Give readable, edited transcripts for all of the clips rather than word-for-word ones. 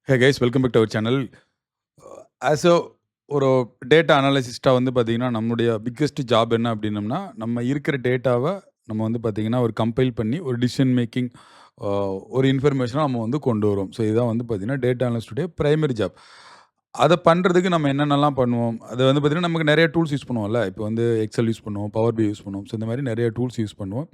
Hey guys welcome back to our channel. As a ஒரு data அனாலிசிஸ்ட்டாக வந்து பார்த்தீங்கன்னா, நம்முடைய பிக்கெஸ்ட் ஜாப் என்ன அப்படின்னம்னா, நம்ம இருக்கிற டேட்டாவ நம்ம வந்து பார்த்தீங்கன்னா, ஒரு கம்பைல் பண்ணி ஒரு டிசிஷன் மேக்கிங் ஒரு இன்ஃபர்மேஷன நம்ம வந்து கொண்டு வருவோம். ஸோ இதான் வந்து பார்த்தீங்கன்னா, டேட்டா அனலிஸ்ட்டுடைய பிரைமரி ஜாப். அத பண்றதுக்கு நம்ம என்னென்னலாம் பண்ணுவோம்? அது வந்து பார்த்தீங்கன்னா, நமக்கு நெறைய டூல்ஸ் யூஸ் பண்ணுவோம்ல. இப்போ வந்து எக்ஸெல் யூஸ் பண்ணுவோம், பவர் பி யூஸ் பண்ணுவோம். ஸோ இந்த மாரி நெறைய டூல்ஸ் யூஸ் பண்ணுவோம்.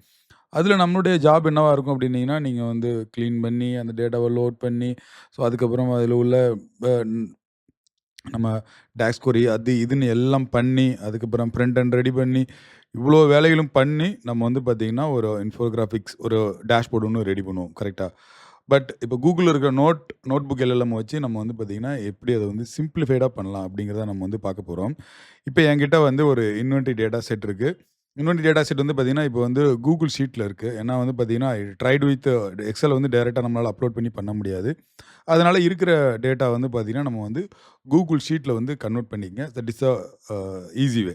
அதில நம்மளுடைய ஜாப் என்னவா இருக்கும் அப்படின்னீங்கன்னா, நீங்க வந்து கிளீன் பண்ணி, அந்த டேட்டாவ லோட் பண்ணி, ஸோ அதுக்கப்புறம் அதில உள்ள அ நம்ம டாக்ஸ் கொரி அது இதுன்னு எல்லாம் பண்ணி, அதுக்கப்புறம் ஃப்ரண்ட் எண்ட் ரெடி பண்ணி, இவ்வளோ வேலைகளும் பண்ணி, நம்ம வந்து பார்த்தீங்கன்னா, ஒரு இன்ஃபோகிராஃபிக்ஸ் ஒரு டேஷ்போர்ட் ஒண்ணு ரெடி பண்ணுவோம். கரெக்ட்டா? பட் இப்போ Googleல இருக்கிற நோட்புக் எல்எல்எம் வச்சு நம்ம வந்து பார்த்தீங்கன்னா, எப்படி அத வந்து சிம்ப்ளிஃபைடா பண்ணலாம் அப்படிங்கிறத நம்ம வந்து பார்க்க போறோம். இப்போ என்கிட்ட வந்து ஒரு இன்வென்டரி டேட்டா செட் இருக்கு. இன்வென்டரி டேட்டா செட் வந்து பார்த்தீங்கன்னா, இப்போ வந்து Google ஷீட்ல இருக்கு. ஏன்னா வந்து பார்த்தீங்கன்னா, ட்ரைட் வித் எக்ஸெல் வந்து டைரக்ட்டா நம்மளால அப்லோட் பண்ணி பண்ண முடியாது. அதனால இருக்கிற டேட்டா வந்து பார்த்தீங்கன்னா, நம்ம வந்து Google ஷீட்ல வந்து கன்வெர்ட் பண்ணிக்கங்க. That is a easy way.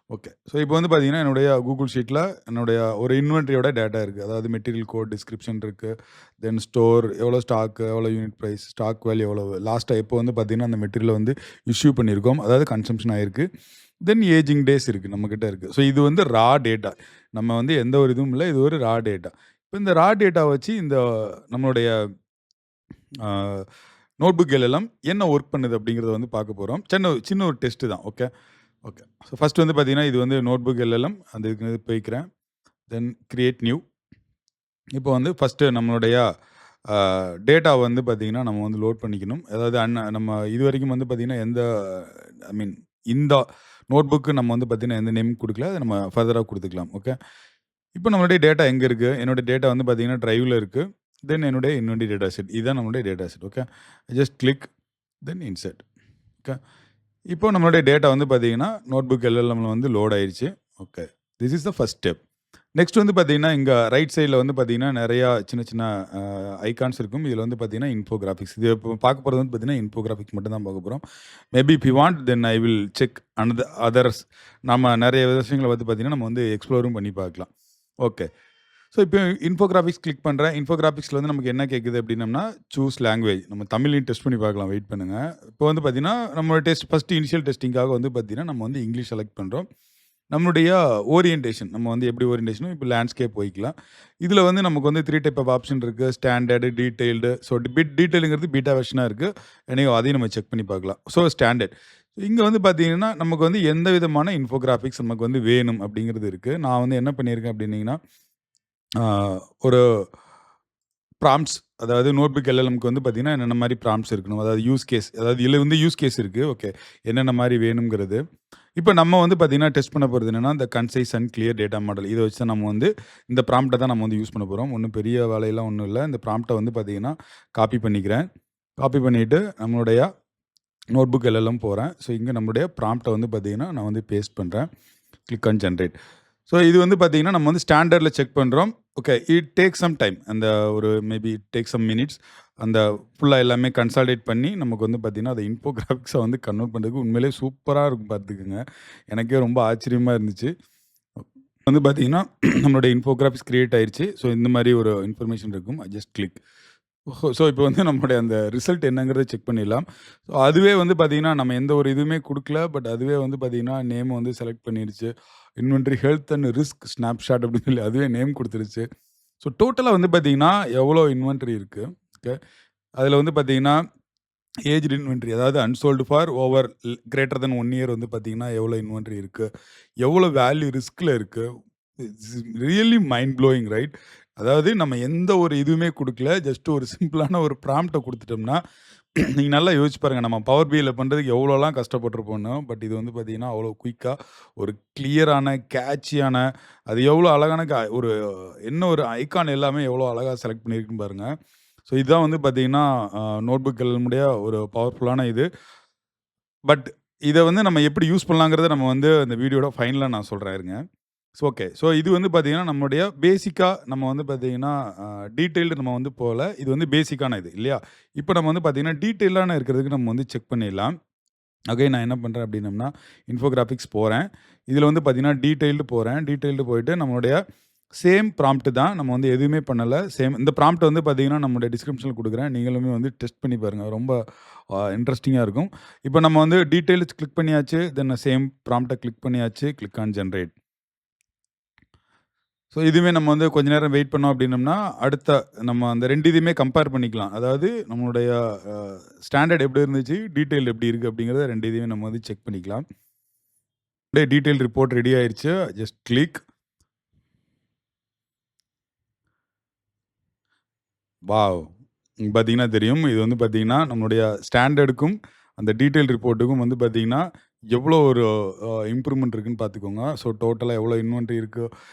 Okay. So இப்போ வந்து பார்த்தீங்கன்னா, என்னுடைய Google ஷீட்ல என்னுடைய ஒரு இன்வென்டரியோட டேட்டா இருக்கு. அதாவது மெட்டீரியல் கோட், டிஸ்கிரிப்ஷன் இருக்கு. தென் ஸ்டோர், எவ்வளோ ஸ்டாக், எவ்வளோ யூனிட் பிரைஸ், ஸ்டாக் வேல்யூ எவ்வளவு, லாஸ்ட்டா எப்போ வந்து பார்த்தீங்கன்னா, அந்த மெட்டீரியல வந்து இஷ்யூ பண்ணியிருக்கோம். அதாவது கன்சம்ப்ஷன் ஆயிருக்கு. தென் ஏஜிங் டேஸ் இருக்கு. நம்மகிட்ட இருக்கு. ஸோ இது வந்து ரா டேட்டா. நம்ம வந்து எந்த ஒரு இதுவும் இல்ல. இது ஒரு ரா டேட்டா. இப்ப இந்த ரா டேட்டா வச்சு இந்த நம்மளுடைய அ நோட்புக் எல்எல்எம் என்ன வொர்க் பண்ணுது அப்படிங்கிறத வந்து பார்க்க போறோம். சின்ன சின்ன ஒரு டெஸ்ட் தான். ஓகே. ஓகே. ஸோ ஃபர்ஸ்ட் வந்து பார்த்தீங்கன்னா, இது வந்து நோட்புக் எல்எல்எம். அந்த இதுக்கு போய்க்கிறேன். தென் கிரியேட் நியூ. இப்போ வந்து ஃபர்ஸ்ட்டு நம்மளுடைய டேட்டா வந்து பார்த்தீங்கன்னா, நம்ம வந்து லோட் பண்ணிக்கணும். அதாவது நம்ம இதுவரைக்கும் வந்து பார்த்தீங்கன்னா, எந்த ஐ மீன் இந்த நோட்புக்கு நம்ம வந்து பார்த்தீங்கன்னா, எந்த நேம் குடுக்கல. அத நம்ம ஃபர்தரா குடுத்துக்கலாம். ஓகே. இப்போ நம்மளுடைய டேட்டா எங்க இருக்கு? என்னோட டேட்டா வந்து பார்த்தீங்கன்னா, டிரைவ்ல இருக்கு. தென் என்னுடைய இன்வென்டரி டேட்டா செட். இதுதான் நம்மளுடைய data set. Okay. Just click then insert. Okay. இப்போ நம்மளுடைய டேட்டா வந்து பார்த்தீங்கன்னா, நோட்புக் எல்எல்எம்ல வந்து லோட் ஆயிருச்சு. Okay. This is the first step. Next வந்து பார்த்தீங்கன்னா, இங்க ரைட் சைட்ல வந்து பார்த்தீங்கன்னா, நெறையா சின்ன சின்ன அ ஐகான்ஸ் இருக்கும். இதுல வந்து பார்த்தீங்கன்னா, இன்ஃபோகிராபிக்ஸ். இது இப்போ பார்க்க போறது வந்து பார்த்தீங்கன்னா, இன்ஃபோகிராபிக்ஸ் மட்டும் தான் பார்க்க போறோம். Maybe if you want then I will check others. நம்ம நெறைய விஷயங்கள வந்து பார்த்தீங்கன்னா, நம்ம வந்து எக்ஸ்ப்ளோரும் பண்ணி பார்க்கலாம். ஓகே. ஸோ இப்போ இன்ஃபோகிராபிக்ஸ் கிளிக் பண்றேன். இன்ஃபோகிராபிக்ஸ்ல வந்து நமக்கு என்ன கேட்குது அப்படின்னம்னா, சூஸ் லாங்குவேஜ். நம்ம தமிழ்லயும் டெஸ்ட் பண்ணி பார்க்கலாம். வெயிட் பண்ணுங்க. இப்போ வந்து பார்த்தீங்கன்னா, நம்மளோட ஃபர்ஸ்ட் இனிஷியல் டெஸ்டிங்காக வந்து பார்த்தீங்கன்னா, நம்ம வந்து இங்கிலீஷ் செலக்ட் பண்றோம். நம்மளுடைய ஓரியன்டேஷன் நம்ம வந்து எப்படி ஓரியன்டேஷனோ இப்போ லேண்ட்ஸ்கேப் போய்க்கலாம். இதில வந்து நமக்கு வந்து 3 டைப் ஆஃப் ஆப்ஷன் இருக்கு. Standard, detailed. ஸோ டீட்டெயிலுங்கிறது பீட்டா வெர்ஷனா இருக்கு. எனிவே அதையும் நம்ம செக் பண்ணி பார்க்கலாம். So standard. இங்க வந்து பார்த்தீங்கன்னா, நமக்கு வந்து எந்த விதமான இன்ஃபோகிராபிக்ஸ் நமக்கு வந்து வேணும் அப்படிங்கிறது இருக்கு. நான் வந்து என்ன பண்ணியிருக்கேன் அப்படின்னீங்கன்னா, ஆ ஒரு ப்ராம்ப்ட்ஸ் அதாவது நோட்புக் எல்எல்எம்க்கு வந்து பார்த்தீங்கன்னா, என்னென்ன மாரி ப்ராம்ப்ட்ஸ் இருக்கணும். அதாவது யூஸ் கேஸ் அதாவது இதுல வந்து யூஸ் கேஸ் இருக்கு. ஓகே. என்னென்ன மாரி வேணுங்கிறது. இப்ப நம்ம வந்து பார்த்தீங்கன்னா, டெஸ்ட் பண்ண போறது என்னன்னா, இந்த concise and clear data model. இத வச்சு தான் நம்ம வந்து இந்த ப்ராம்ப்ட்ட தான் நம்ம வந்து யூஸ் பண்ண போறோம். ஒண்ணும் பெரிய வேலையெல்லாம் ஒண்ணும் இல்ல. இந்த ப்ராம்ப்ட்ட வந்து பார்த்தீங்கன்னா, காப்பி பண்ணிக்கிறேன். காப்பி பண்ணிட்டு நம்மளுடைய நோட்புக் எல்எல்எம் போறேன். ஸோ இங்க நம்மளுடைய ப்ராம்ப்ட்ட வந்து பார்த்தீங்கன்னா, நான் வந்து பேஸ்ட் பண்றேன். Click on generate. ஸோ இது வந்து பார்த்தீங்கன்னா, நம்ம வந்து ஸ்டாண்டர்ட்ல செக் பண்றோம். Okay. It takes some time. அந்த ஒரு மேபி டேக் சம் மினிட்ஸ். அந்த ஃபுல்லா எல்லாமே கன்சாலிடேட் பண்ணி நமக்கு வந்து பார்த்தீங்கன்னா, அத இன்ஃபோகிராபிக்ஸா வந்து கன்வெர்ட் பண்றதுக்கு உண்மையிலேயே சூப்பரா இருக்கும் பார்த்துக்கங்க. எனக்கே ரொம்ப ஆச்சரியமா இருந்துச்சு. வந்து பார்த்தீங்கன்னா, நம்மளுடைய இன்ஃபோகிராபிக்ஸ் கிரியேட் ஆயிருச்சு. ஸோ இந்த மாரி ஒரு இன்ஃபர்மேஷன் இருக்கும். Just click. ஸோ இப்போ வந்து நம்மளுடைய அந்த ரிசல்ட் என்னங்கிறத செக் பண்ணிடலாம். ஸோ அதுவே வந்து பார்த்தீங்கன்னா, நம்ம எந்த ஒரு இதுவுமே குடுக்கல. பட் அதுவே வந்து பார்த்தீங்கன்னா, நேம் வந்து செலக்ட் பண்ணிருச்சு. Inventory health and risk snapshot அப்படின்னு சொல்லி அதுவே நேம் குடுத்துருச்சு. ஸோ டோட்டலா வந்து பார்த்தீங்கன்னா, எவ்வளோ இன்வென்டரி இருக்கு. ஓகே. அதில வந்து பார்த்தீங்கன்னா, ஏஜ்டு இன்வென்டரி அதாவது unsold for over greater than 1 year வந்து பார்த்தீங்கன்னா, எவ்வளோ இன்வென்டரி இருக்கு. எவ்வளோ வேல்யூ ரிஸ்க்ல இருக்கு. It's really mind blowing right? அதாவது நம்ம எந்த ஒரு இதுவுமே குடுக்கல. ஜஸ்ட் ஒரு சிம்பிளான ஒரு ப்ராம்ப்ட்ட குடுத்துட்டோம்னா, நீங்க நல்லா யோசிச்சு பாருங்க. நம்ம பவர் பிஐல பண்றதுக்கு எவ்வளோலாம் கஷ்டப்பட்டுருப்போம்னு. பட் இது வந்து பார்த்தீங்கன்னா, அவ்வளோ குயிக்கா ஒரு கிளியரான, கேட்சியான அது எவ்வளோ அழகான ஒரு என்ன ஒரு ஐகான் எல்லாமே எவ்வளோ அழகா செலக்ட் பண்ணியிருக்குன்னு பாருங்க. ஸோ இதுதான் வந்து பார்த்தீங்கன்னா, நோட்புக் எல்எம்முடைய ஒரு பவர்ஃபுல்லான இது. பட் இத வந்து நம்ம எப்படி யூஸ் பண்ணலாங்கிறத நம்ம வந்து அந்த வீடியோட ஃபைனலா நான் சொல்றேன் இருங்க. ஓகே. ஸோ இது வந்து பார்த்தீங்கன்னா, நம்மளுடைய பேசிக்கா நம்ம வந்து பார்த்தீங்கன்னா, டீட்டெயில்டு நம்ம வந்து போல. இது வந்து பேசிக்கான இது இல்லையா? இப்ப நம்ம வந்து பார்த்தீங்கன்னா, டீட்டெயிலான இருக்கிறதுக்கு நம்ம வந்து செக் பண்ணிடலாம். அகைன் நான் என்ன பண்றேன் அப்படின்னம்னா, இன்ஃபோகிராபிக்ஸ் போறேன். இதில வந்து பார்த்தீங்கன்னா, டீட்டெயில்டு போறேன். டீட்டெயில்டு போயிட்டு நம்மளுடைய சேம் ப்ராம்ப்ட் தான். நம்ம வந்து எதுவுமே பண்ணல. சேம் இந்த ப்ராம்ப்ட் வந்து பார்த்தீங்கன்னா, நம்முடைய டிஸ்கிரிப்ஷன்ல குடுக்குறேன். நீங்களுமே வந்து டெஸ்ட் பண்ணி பாருங்க. ரொம்ப இன்ட்ரஸ்டிங்கா இருக்கும். இப்போ நம்ம வந்து டீட்டெயில்ஸ் கிளிக் பண்ணியாச்சு. தென் சேம் ப்ராம்ப்ட்ட கிளிக் பண்ணியாச்சு. Click on generate. ஸோ இதுவுமே நம்ம வந்து கொஞ்ச நேரம் வெயிட் பண்ணோம் அப்படின்னம்னா, அடுத்த நம்ம அந்த 2 இதையுமே கம்பேர் பண்ணிக்கலாம். அதாவது நம்மளுடைய அ ஸ்டாண்டர்ட் எப்படி இருந்துச்சு, டீட்டெயில் எப்படி இருக்கு அப்படிங்கிறத 2 இதையுமே நம்ம வந்து செக் பண்ணிக்கலாம். டீட்டெயில் ரிப்போர்ட் ரெடி ஆயிருச்சு. Just click. வாவ்! இங்க பார்த்தீங்கன்னா தெரியும். இது வந்து பார்த்தீங்கன்னா, நம்மளுடைய ஸ்டாண்டர்டுக்கும், அந்த டீட்டெயில் ரிப்போர்ட்டுக்கும் வந்து பார்த்தீங்கன்னா, எவ்வளோ ஒரு இம்ப்ரூவ்மென்ட் இருக்குன்னு பார்த்துக்கோங்க. ஸோ டோட்டலா எவ்வளோ இன்வென்டரி இருக்கு,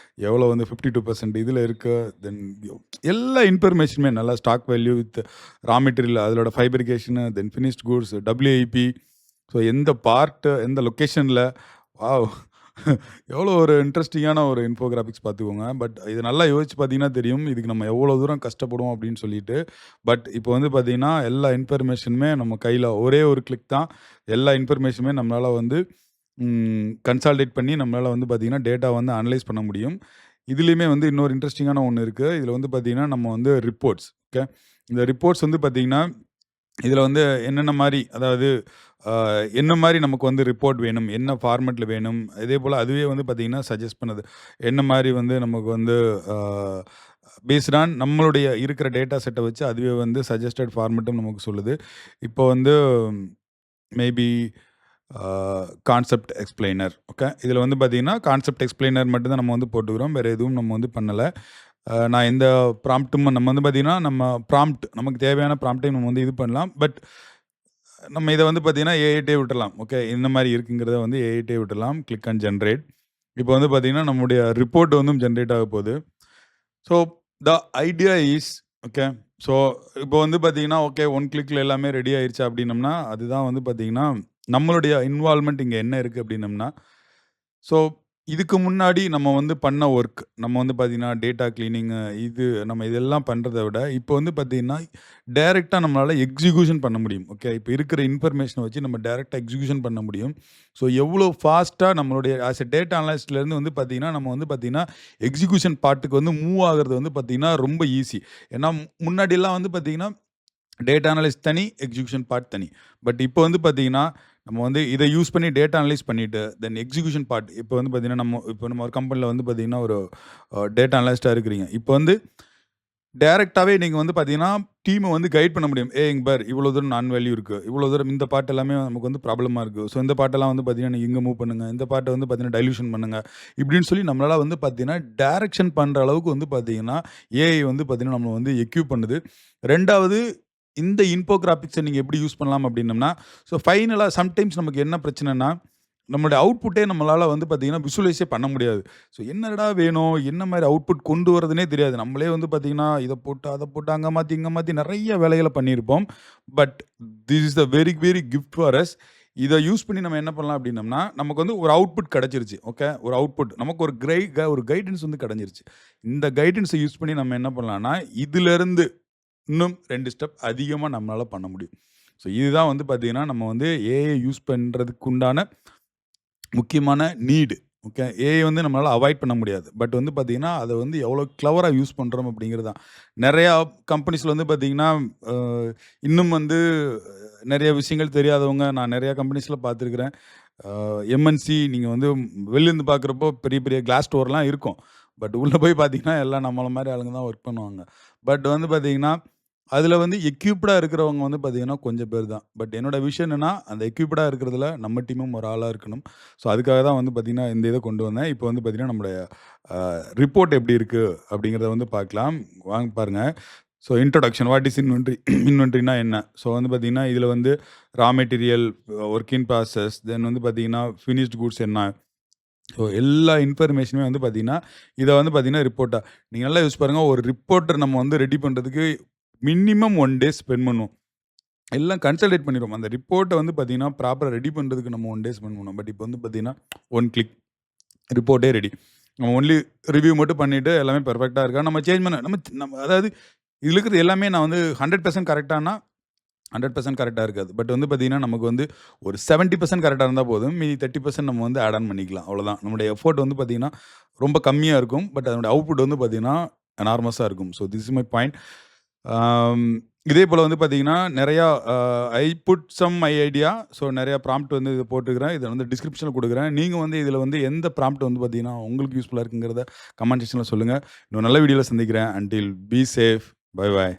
எவ்வளோ வந்து 52% இதுல இருக்கு. தென் எல்லா இன்ஃபர்மேஷனுமே நல்லா stock value with raw material, அதோட fabrication, then finished goods, WIP. So எந்த பார்ட், எந்த லொகேஷன்ல. வாவ்! எவ்வளோ ஒரு இன்ட்ரஸ்டிங்கான ஒரு இன்ஃபோகிராபிக்ஸ் பார்த்துக்கோங்க. பட் இது நல்லா யோசிச்சு பார்த்தீங்கன்னா தெரியும். இதுக்கு நம்ம எவ்வளோ தூரம் கஷ்டப்படுவோம் அப்படின்னு சொல்லிட்டு. பட் இப்போ வந்து பார்த்தீங்கன்னா, எல்லா இன்ஃபர்மேஷனுமே நம்ம கையில ஒரே ஒரு கிளிக் தான். எல்லா இன்ஃபர்மேஷனுமே நம்மளால வந்து கன்சாலிடேட் பண்ணி நம்மளால வந்து பார்த்தீங்கன்னா, டேட்டா வந்து அனலைஸ் பண்ண முடியும். இதுலயுமே வந்து இன்னொரு இன்ட்ரஸ்டிங்கான ஒண்ணு இருக்கு. இதுல வந்து பார்த்தீங்கன்னா, நம்ம வந்து ரிப்போர்ட்ஸ். ஓகே. இந்த ரிப்போர்ட்ஸ் வந்து பார்த்தீங்கன்னா, இதுல வந்து என்னென்ன மாரி, அதாவது அ என்ன மாரி நமக்கு வந்து ரிப்போர்ட் வேணும், என்ன ஃபார்மேட்ல வேணும், இதேபோல அதுவே வந்து பார்த்தீங்கன்னா, சஜெஸ்ட் பண்ணுது. என்ன மாரி வந்து நமக்கு வந்து அ பேஸ்ட் ஆன் நம்மளுடைய இருக்கிற டேட்டா செட்ட வச்சு அதுவே வந்து சஜெஸ்டட் ஃபார்மேட்டும் நமக்கு சொல்லுது. இப்போ வந்து மேபி கான்செப்ட் எக்ஸ்ப்ளைனர். ஓகே. இதில வந்து பார்த்தீங்கன்னா, கான்செப்ட் எக்ஸ்ப்ளைனர் மட்டும் தான் நம்ம வந்து போட்டுக்கிறோம். வேற எதுவும் நம்ம வந்து பண்ணல. நான் எந்த ப்ராம்ப்ட்டும் நம்ம வந்து பார்த்தீங்கன்னா, நம்ம ப்ராம்ப்ட் நமக்கு தேவையான ப்ராம்ப்ட்டையும் நம்ம வந்து இது பண்ணலாம். பட் நம்ம இத வந்து பார்த்தீங்கன்னா, ஏஐட்டே விட்டுறலாம். ஓகே. இந்த மாரி இருக்குங்கிறத வந்து ஏஐட்டே விட்டுறலாம். Click on generate. இப்போ வந்து பார்த்தீங்கன்னா, நம்முடைய ரிப்போர்ட் வந்து ஜெனரேட் ஆக போகுது. So the idea is okay. So இப்போ வந்து பார்த்தீங்கன்னா, ஓகே 1 கிளிக்ல எல்லாமே ரெடி ஆயிருச்சா அப்படின்னம்னா, அதுதான் வந்து பார்த்தீங்கன்னா, நம்மளுடைய இன்வால்வ்மென்ட் இங்க என்ன இருக்கு அப்படின்னம்னா, ஸோ இதுக்கு முன்னாடி நம்ம வந்து பண்ண ஒர்க், நம்ம வந்து பார்த்தீங்கன்னா, டேட்டா கிளீனிங் இது நம்ம இதெல்லாம் பண்றத விட, இப்போ வந்து பார்த்தீங்கன்னா, டைரக்ட்டா நம்மளால எக்ஸிக்யூஷன் பண்ண முடியும். ஓகே. இப்போ இருக்கிற இன்ஃபர்மேஷன வச்சு நம்ம டைரக்ட்டா எக்ஸிக்யூஷன் பண்ண முடியும். ஸோ எவ்வளோ ஃபாஸ்ட்டா நம்மளுடைய ஆஸ் எ டேட்டா அனலிஸ்ட்லேருந்து வந்து பார்த்தீங்கன்னா, நம்ம வந்து பார்த்தீங்கன்னா, எக்ஸிக்யூஷன் பார்ட்டுக்கு வந்து மூவ் ஆகுறது வந்து பார்த்தீங்கன்னா, ரொம்ப ஈஸி. ஏன்னா முன்னாடிலாம் வந்து பார்த்தீங்கன்னா, டேட்டா அனலிஸ்ட் தனி, எக்ஸிக்யூஷன் பார்ட் தனி. பட் இப்போ வந்து பார்த்தீங்கன்னா, நம்ம வந்து இத யூஸ் பண்ணி டேட்டா அனலைஸ் பண்ணிட்டு, தென் எக்ஸிக்யூஷன் பார்ட் இப்போ வந்து பார்த்தீங்கன்னா, நம்ம ஒரு கம்பெனில வந்து பார்த்தீங்கன்னா, ஒரு டேட்டா அனலிஸ்ட்டா இருக்கிறீங்க. இப்போ வந்து டைரக்ட்டாவே நீங்க வந்து பார்த்தீங்கன்னா, டீம வந்து கைட் பண்ண முடியும். இங்க பாரு இவ்வளோ தூரம் நான் வேல்யூ இருக்கு. இவ்வளோ தூரம் இந்த பார்ட் எல்லாமே நமக்கு வந்து ப்ராப்ளமா இருக்கு. ஸோ இந்த பார்ட்டெல்லாம் வந்து பார்த்தீங்கன்னா, நீங்க இங்க மூவ் பண்ணுங்க. இந்த பார்ட்ட வந்து பார்த்தீங்கன்னா, டைல்யூஷன் பண்ணுங்க. இப்படின்னு சொல்லி நம்மளால வந்து பார்த்தீங்கன்னா, டைரக்ஷன் பண்ற அளவுக்கு வந்து பார்த்தீங்கன்னா, ஏஐ வந்து பார்த்தீங்கன்னா, நம்மள வந்து எக்யூப் பண்ணுது. 2வது இந்த இன்ஃபோகிராபிக்ஸ நீங்க எப்படி யூஸ் பண்ணலாம் அப்படின்னம்னா, ஸோ ஃபைனலா சம்டைம்ஸ் நமக்கு என்ன பிரச்சனைன்னா, நம்மளுடைய அவுட்புட்டே நம்மளால வந்து பார்த்தீங்கன்னா, விசுவலைஸே பண்ண முடியாது. ஸோ என்னடா வேணும்? என்ன மாரி அவுட்புட் கொண்டு வரதுன்னே தெரியாது. நம்மளே வந்து பார்த்தீங்கன்னா, இத போட்டு, அத போட்டு, அங்க மாத்தி, இங்க மாத்தி நெறைய வேலைகள பண்ணியிருப்போம். But this is the very, very gift for us. இத யூஸ் பண்ணி நம்ம என்ன பண்ணலாம் அப்படின்னம்னா, நமக்கு வந்து ஒரு அவுட்புட் கிடைச்சிருச்சு. ஓகே. ஒரு அவுட்புட். நமக்கு ஒரு கைடன்ஸ் வந்து கிடைச்சிருச்சு. இந்த கைடன்ஸ யூஸ் பண்ணி நம்ம என்ன பண்ணலாம்னா, இதிலிருந்து இன்னும் 2 ஸ்டெப் அதிகமா நம்மளால பண்ண முடியும். ஸோ இதுதான் வந்து பார்த்தீங்கன்னா, நம்ம வந்து ஏஐ யூஸ் பண்றதுக்கு உண்டான முக்கியமான நீடு. ஓகே. ஏஐ வந்து நம்மளால அவாய்ட் பண்ண முடியாது. பட் வந்து பார்த்தீங்கன்னா, அத வந்து எவ்வளோ கிளவரா யூஸ் பண்றோம் அப்படிங்கிறது தான். நெறையா கம்பெனிஸ்ல வந்து பார்த்தீங்கன்னா, அ இன்னும் வந்து நெறைய விஷயங்கள் தெரியாதவங்க நான் நெறைய கம்பெனிஸ்ல பார்த்துருக்கிறேன். எம்என்சி நீங்க வந்து வெளிலருந்து பார்க்குறப்போ பெரிய பெரிய கிளாஸ் டோர்லாம் இருக்கும். பட் உள்ள போய் பார்த்தீங்கன்னா, எல்லாம் நம்மள மாரி ஆளுங்க தான் ஒர்க் பண்ணுவாங்க. பட் வந்து பார்த்தீங்கன்னா, அதில வந்து எக்யூப்டா இருக்கிறவங்க வந்து பார்த்தீங்கன்னா, கொஞ்சம் பேர் தான். பட் என்னோட விஷயம் என்னன்னா, அந்த எக்யூப்டா இருக்கிறதுல நம்ம டீமும் ஒரு ஆளா இருக்கணும். ஸோ அதுக்காக தான் வந்து பார்த்தீங்கன்னா, இந்த இத கொண்டு வந்தேன். இப்போ வந்து பார்த்தீங்கன்னா, நம்முடைய ரிப்போர்ட் எப்படி இருக்கு அப்படிங்கிறத வந்து பார்க்கலாம். வாங்க பாருங்க. So introduction what is inventory? இன்வென்டரினா என்ன? ஸோ வந்து பார்த்தீங்கன்னா, இதில வந்து raw material, work in process, then வந்து பார்த்தீங்கன்னா, ஃபினிஷ்ட் கூட்ஸ் என்ன? ஸோ எல்லா இன்ஃபர்மேஷனுமே வந்து பார்த்தீங்கன்னா, இத வந்து பார்த்தீங்கன்னா ரிப்போர்ட்டா நீங்க நல்லா யோசிச்சு பாருங்க. ஒரு ரிப்போர்ட்டர் நம்ம வந்து ரெடி பண்றதுக்கு மினிமம் 1 டே ஸ்பெண்ட் பண்ணுவோம். எல்லாம் கன்சாலிடேட் பண்ணிருவோம். அந்த ரிப்போர்ட்ட வந்து பார்த்தீங்கன்னா, ப்ராப்பரா ரெடி பண்றதுக்கு நம்ம 1 டே ஸ்பெண்ட் பண்ணுவோம். பட் இப்போ வந்து பார்த்தீங்கன்னா, 1 கிளிக் ரிப்போர்ட்டே ரெடி. நம்ம ஒன்லி ரிவ்யூ மட்டும் பண்ணிட்டு எல்லாமே பெர்ஃபெக்ட்டா இருக்கா? நம்ம சேஞ்ச் பண்ண நம்ம நம்ம அதாவது இதில இருக்கிறது எல்லாமே நான் வந்து 100% கரெக்ட்டானா 100% கரெக்ட்டா இருக்காது. பட் வந்து பார்த்தீங்கன்னா, நமக்கு வந்து ஒரு 70% கரெக்ட்டா இருந்தா போதும். மீதி 30% நம்ம வந்து ஆட் ஆன் பண்ணிக்கலாம். அவ்வளோதான். நம்முடைய எஃபோர்ட் வந்து பார்த்தீங்கன்னா, ரொம்ப கம்மியா இருக்கும். பட் அதனுடைய அவுட்புட் வந்து பார்த்தீங்கன்னா, எனார்மஸா இருக்கும். So this is my point. ஆம், இதே போல வந்து பார்த்தீங்கன்னா, நெறையா I put some my idea. So நெறையா ப்ராம்ப்ட் வந்து இத போட்டுருக்கிறேன். இத வந்து டிஸ்கிரிப்ஷன்ல குடுக்குறேன். நீங்க வந்து இதில வந்து எந்த ப்ராம்ப்ட் வந்து பார்த்தீங்கன்னா, உங்களுக்கு யூஸ்ஃபுல்லா இருக்குங்கிறத கமெண்ட் செக்ஷன்ல சொல்லுங்க. இன்னொரு நல்ல வீடியோல சந்திக்கிறேன். Until be safe. Bye bye.